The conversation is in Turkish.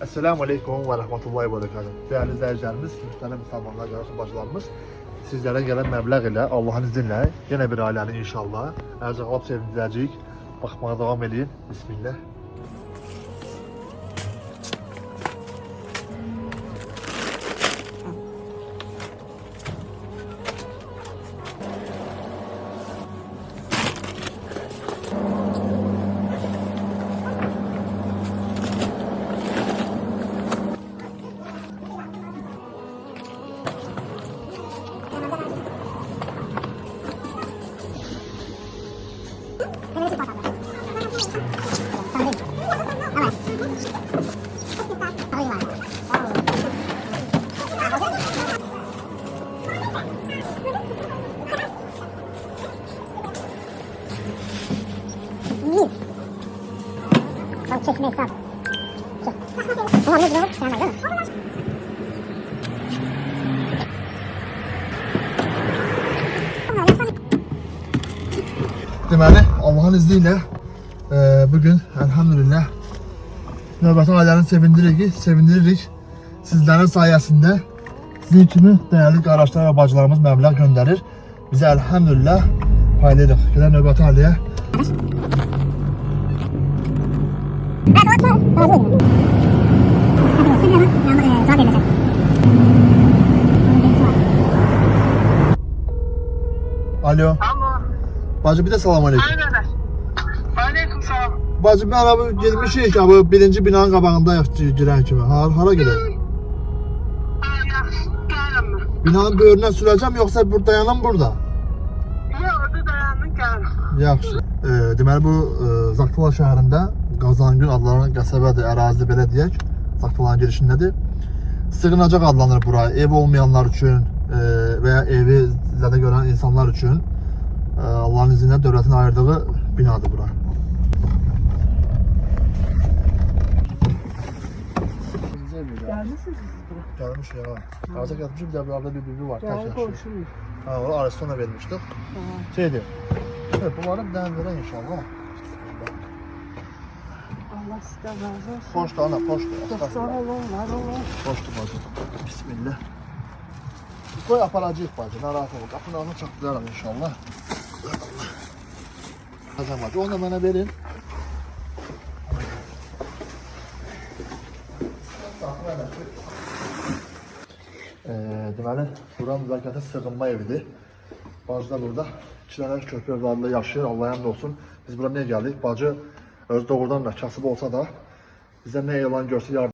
Esselamu Aleyküm ve Rahmetullahi ve Berekatuhu. Değerli izleyicilerimiz, muhterem Müslümanlar, kardeşim, bacılarımız, sizlere gelen meblağ ile Allah'ın izniyle yine bir ailenin inşallah erzak sevindireceğiz. Bakmaya devam edin. Bismillah. Çekmeyi sağ. Ama ne diyor? Sen değil mi? Deməli, Allah'ın izniyle bugün elhamdülillah növbəti ailəni sevindiririk. Sizlerin sayesinde sizin kimi değerli kardeşler ve bacılarımız məbləğ gönderir. Bize elhamdülillah paylayırıq. Gələn növbəti ailəyə. Alo. Alo. Bacı bir de salam aleyküm. Aynen. Aleyküm selam. Bacı ben abi gelmişik abi birinci binanın qabağındayıq girən kimi. Hara gedək? Yaxşı, gələm mən. Binanın böyründən sürəcəm yoxsa burada dayanam burada? Yox, orada dayandım, gələm. Yaxşı. Deməli bu Zaqatala şəhərində Qazangül adlanan qəsəbədir, ərazidə belə deyək. Zaqatalanın girişindədir. Sığınacaq adlanır bura. Ev olmayanlar üçün veya evi zədə görən insanlar üçün Allah'ın izniyle dövlətin ayırdığı binadır bura. Gəlmisiniz bura? Gelmiş ya. Arzak yatmışım bir de burada bir bibi var. Tek Gəl yaşıyor. qonşuyuz. Ha, onu Aristo'na vermiştik. Şeydi. Evet, bunları bir tane veren inşallah. Allah sizdən razı olsun. Hoştu ana, hoştu. Çox sağ olun, var olun. Hoştu bacı. Bismillah. Koy aparacağız bacı, narahat ol. Kapının ağzını çaktılarım inşallah. Kazan bacı, onu da bana verin. Deməli, bura müzakirətin sığınma evidir. Bacı da burada 2 dənə köpək övladıyla yaşayır, Allah yanında olsun. Biz bura niyə gəldik? Bacı öz doğrudan da kasıb olsa da bizə nə elan görsə yardım